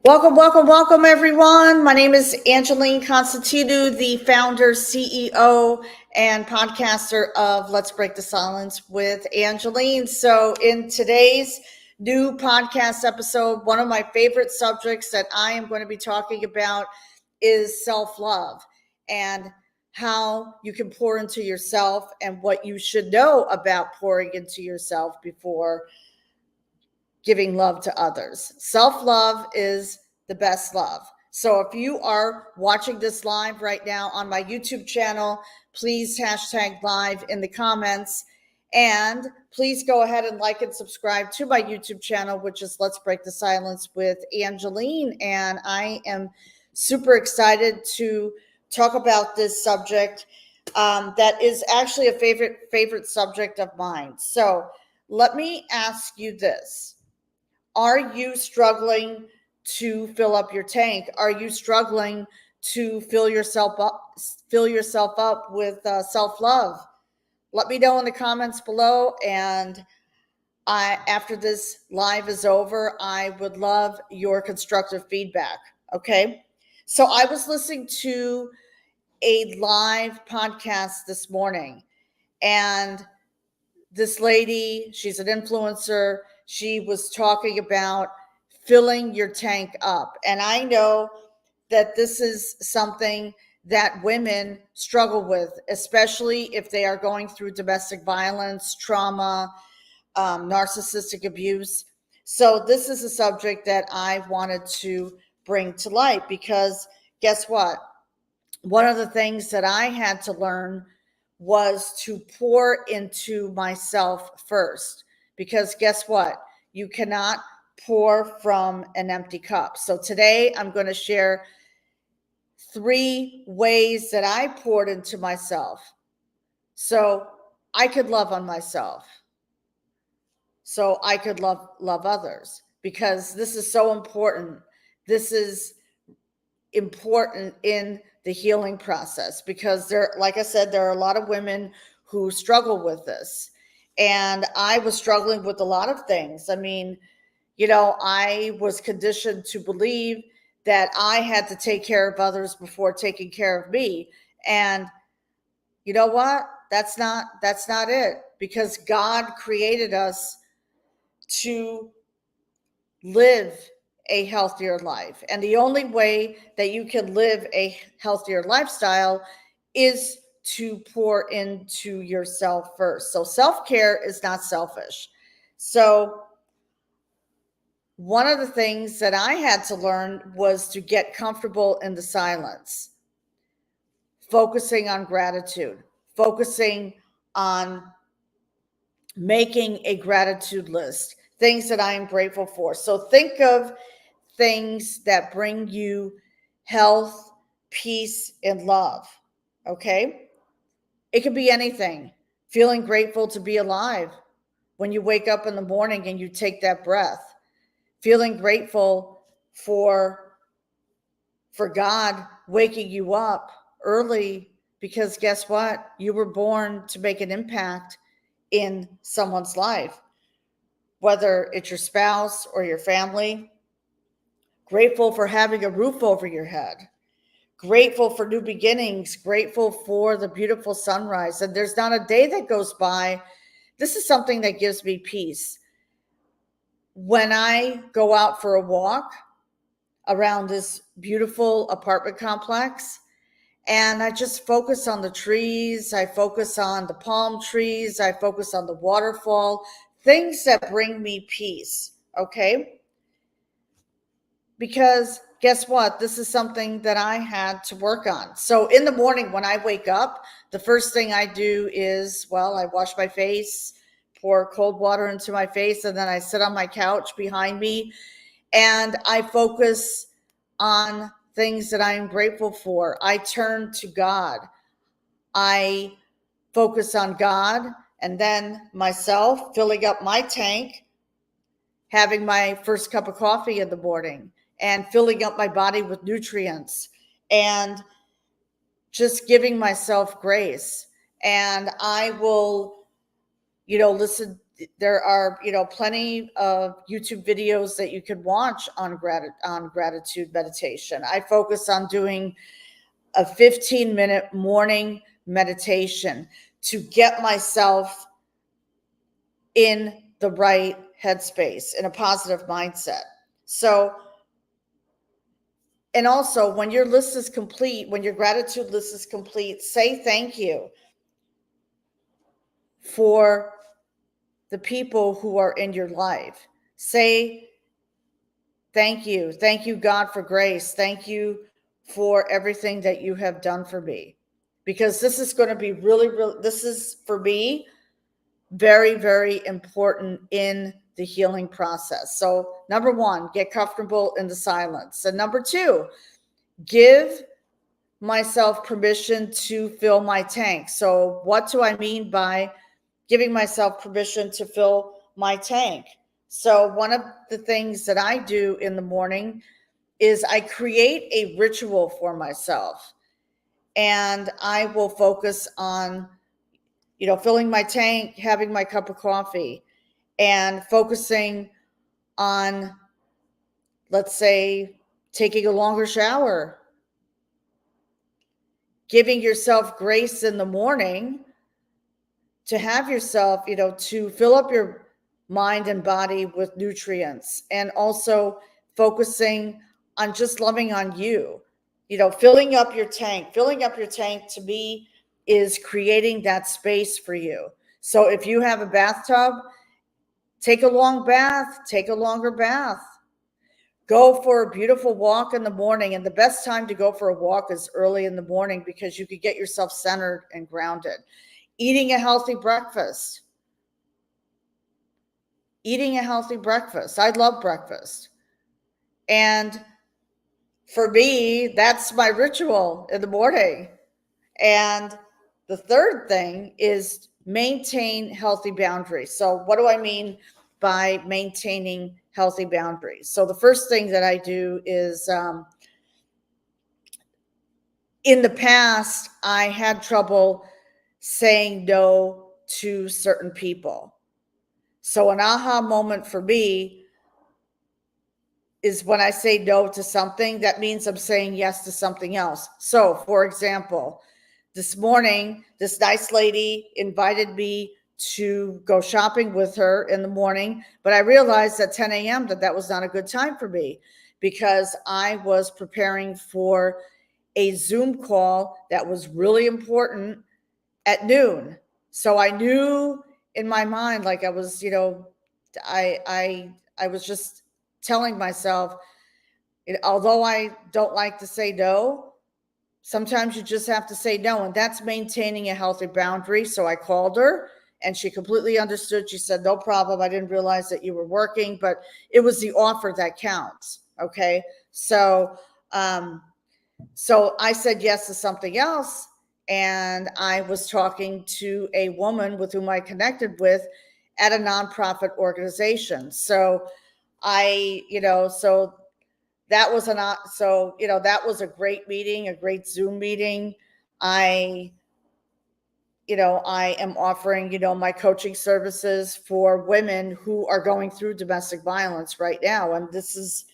Welcome, welcome, welcome, everyone. My name is Angeline Constantino, the founder, CEO, and podcaster of Let's Break the Silence with Angeline. So, in today's new podcast episode, one of my favorite subjects that I am going to be talking about is self-love and how you can pour into yourself and what you should know about pouring into yourself before giving love to others. Self-love is the best love. So if you are watching this live right now on my YouTube channel, please hashtag live in the comments. And please go ahead and like and subscribe to my YouTube channel, which is Let's Break the Silence with Angeline. And I am super excited to talk about this subject that is actually a favorite subject of mine. So let me ask you this. Are you struggling to fill up your tank? Are you struggling to fill yourself up with self-love? Let me know in the comments below. And after this live is over, I would love your constructive feedback. Okay. So I was listening to a live podcast this morning, and this lady, she's an influencer. She was talking about filling your tank up. And I know that this is something that women struggle with, especially if they are going through domestic violence, trauma, narcissistic abuse. So this is a subject that I wanted to bring to light because guess what? One of the things that I had to learn was to pour into myself first, because guess what? You cannot pour from an empty cup. So today I'm going to share 3 ways that I poured into myself so I could love on myself, so I could love others, because this is so important. This is important in the healing process, because there, like I said, there are a lot of women who struggle with this. And I was struggling with a lot of things. I mean, I was conditioned to believe that I had to take care of others before taking care of me. And you know what? That's not it, because God created us to live a healthier life. And the only way that you can live a healthier lifestyle is to pour into yourself first. So self-care is not selfish. So one of the things that I had to learn was to get comfortable in the silence, focusing on gratitude, focusing on making a gratitude list, things that I am grateful for. So think of things that bring you health, peace, and love. Okay? It could be anything. Feeling grateful to be alive when you wake up in the morning and you take that breath. Feeling grateful for God waking you up early, because guess what? You were born to make an impact in someone's life, whether it's your spouse or your family. Grateful for having a roof over your head. Grateful for new beginnings. Grateful for the beautiful sunrise. And there's not a day that goes by. This is something that gives me peace. When I go out for a walk around this beautiful apartment complex, and I just focus on the trees, I focus on the palm trees, I focus on the waterfall, things that bring me peace, okay? Because guess what? This is something that I had to work on. So in the morning when I wake up, the first thing I do is, I wash my face, pour cold water into my face, and then I sit on my couch behind me and I focus on things that I am grateful for. I turn to God. I focus on God, and then myself, filling up my tank, having my first cup of coffee in the morning, and filling up my body with nutrients, and just giving myself grace. And I will, listen, there are, plenty of YouTube videos that you could watch on gratitude meditation. I focus on doing a 15-minute morning meditation to get myself in the right headspace, in a positive mindset. So, and also when your list is complete, when your gratitude list is complete, say thank you for the people who are in your life. Say thank you. Thank you, God, for grace. Thank you for everything that you have done for me. Because this is going to be this is for me very, very important in the healing process. So, number one, get comfortable in the silence. And number two, give myself permission to fill my tank. So, what do I mean by giving myself permission to fill my tank? So, one of the things that I do in the morning is I create a ritual for myself, and I will focus on, filling my tank, having my cup of coffee, and focusing on, let's say, taking a longer shower, giving yourself grace in the morning to have yourself, to fill up your mind and body with nutrients, and also focusing on just loving on you, filling up your tank. Filling up your tank to me is creating that space for you. So if you have a bathtub, take a long bath, take a longer bath. Go for a beautiful walk in the morning. And the best time to go for a walk is early in the morning, because you could get yourself centered and grounded. Eating a healthy breakfast. Eating a healthy breakfast. I love breakfast. And for me, that's my ritual in the morning. And the third thing is maintain healthy boundaries. So what do I mean by maintaining healthy boundaries? So the first thing that I do is, in the past, I had trouble saying no to certain people. So an aha moment for me is when I say no to something, that means I'm saying yes to something else. So, for example, this morning, this nice lady invited me to go shopping with her in the morning, but I realized at 10 a.m. that was not a good time for me, because I was preparing for a Zoom call that was really important at noon. So I knew in my mind, like I was, I was just telling myself, although I don't like to say no, sometimes you just have to say no, and that's maintaining a healthy boundary. So I called her, and she completely understood. She said, no problem. I didn't realize that you were working, but it was the offer that counts. Okay. So I said yes to something else, and I was talking to a woman with whom I connected with at a nonprofit organization. So so that was that was a great meeting, a great Zoom meeting. I am offering, my coaching services for women who are going through domestic violence right now. And this is,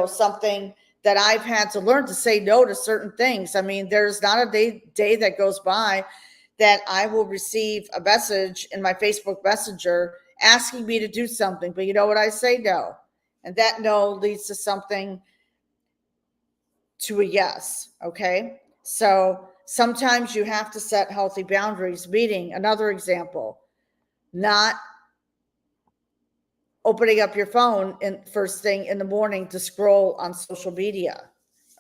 something that I've had to learn to say no to certain things. I mean, there's not a day that goes by that I will receive a message in my Facebook Messenger asking me to do something. But you know what? I say no. And that no leads to something, to a yes. Okay. So sometimes you have to set healthy boundaries. Meaning, another example, not opening up your phone first thing in the morning to scroll on social media.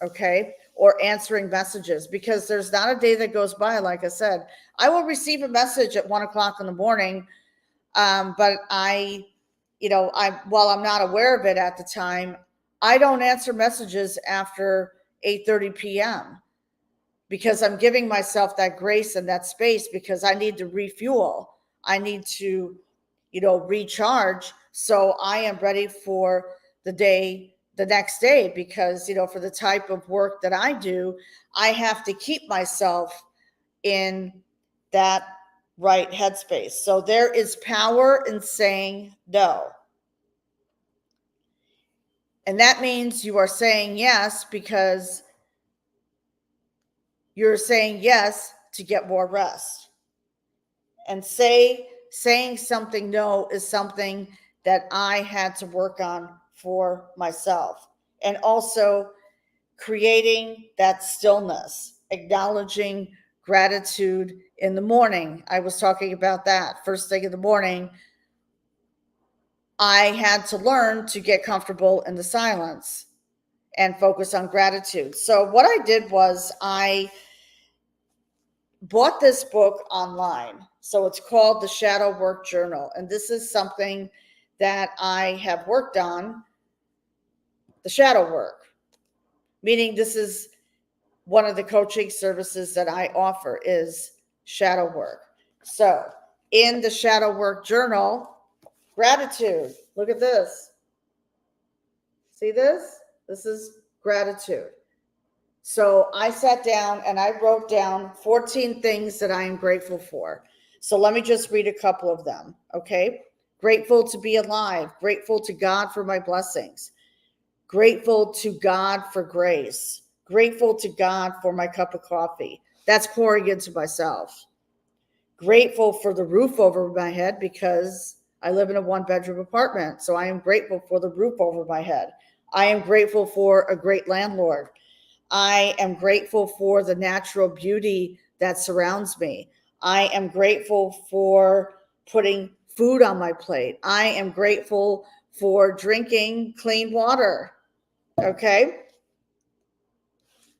Okay. Or answering messages, because there's not a day that goes by. Like I said, I will receive a message at 1:00 in the morning. But while I'm not aware of it at the time, I don't answer messages after 8:30 p.m. because I'm giving myself that grace and that space, because I need to refuel. I need to, recharge, so I am ready for the next day, because, for the type of work that I do, I have to keep myself in that right headspace. So there is power in saying no. And that means you are saying yes because you're saying yes to get more rest. And saying something no is something that I had to work on for myself. And also creating that stillness, acknowledging gratitude in the morning. I was talking about that first thing in the morning. I had to learn to get comfortable in the silence and focus on gratitude. So what I did was I bought this book online. So it's called the Shadow Work Journal. And this is something that I have worked on, the shadow work, meaning this is one of the coaching services that I offer is shadow work. So in the Shadow Work Journal, gratitude. Look at this. See this? This is gratitude. So I sat down and I wrote down 14 things that I am grateful for. So let me just read a couple of them, okay? Grateful to be alive, grateful to God for my blessings, grateful to God for grace, grateful to God for my cup of coffee. That's pouring into myself. Grateful for the roof over my head because I live in a 1-bedroom apartment. So I am grateful for the roof over my head. I am grateful for a great landlord. I am grateful for the natural beauty that surrounds me. I am grateful for putting food on my plate. I am grateful for drinking clean water. Okay.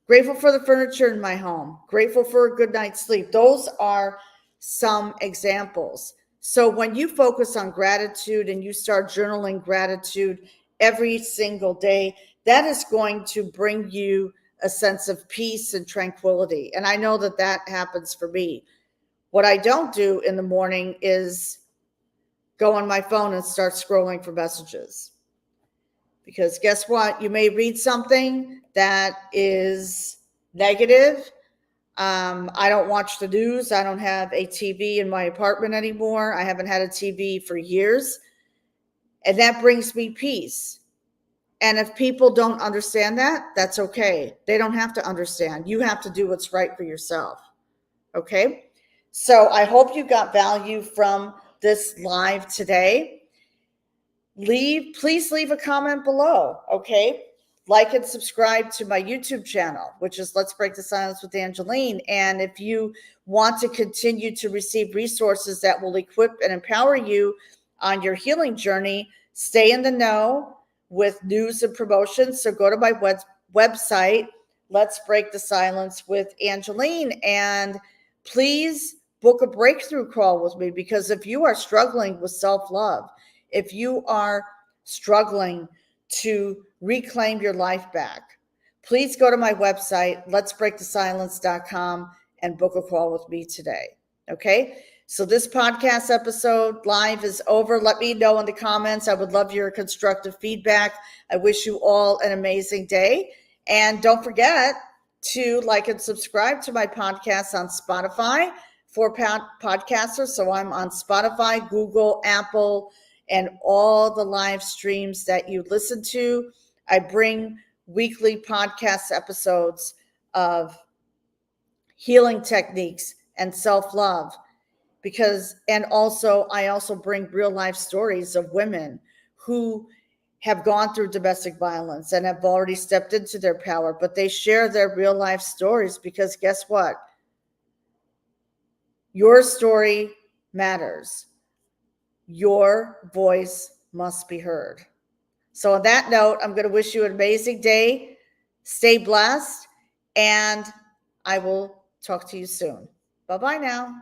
Grateful for the furniture in my home. Grateful for a good night's sleep. Those are some examples. So when you focus on gratitude and you start journaling gratitude every single day, that is going to bring you a sense of peace and tranquility. And I know that that happens for me. What I don't do in the morning is go on my phone and start scrolling for messages. Because guess what? You may read something that is negative. I don't watch the news. I don't have a TV in my apartment anymore. I haven't had a TV for years. And that brings me peace. And if people don't understand that, that's okay. They don't have to understand. You have to do what's right for yourself. Okay? So I hope you got value from this live today. Please leave a comment below. Okay? Like and subscribe to my YouTube channel, which is Let's Break the Silence with Angeline. And if you want to continue to receive resources that will equip and empower you on your healing journey, stay in the know with news and promotions. So go to my website, Let's Break the Silence with Angeline, and please book a breakthrough call with me, because if you are struggling with self-love, if you are struggling to reclaim your life back, please go to my website, letsbreakthesilence.com, and book a call with me today. Okay? So this podcast episode live is over. Let me know in the comments. I would love your constructive feedback. I wish you all an amazing day. And don't forget to like and subscribe to my podcast on Spotify for podcasters. So I'm on Spotify, Google, Apple, and all the live streams that you listen to. I bring weekly podcast episodes of healing techniques and self-love. I also bring real life stories of women who have gone through domestic violence and have already stepped into their power, but they share their real life stories because guess what? Your story matters. Your voice must be heard. So on that note, I'm going to wish you an amazing day. Stay blessed, and I will talk to you soon. Bye-bye now.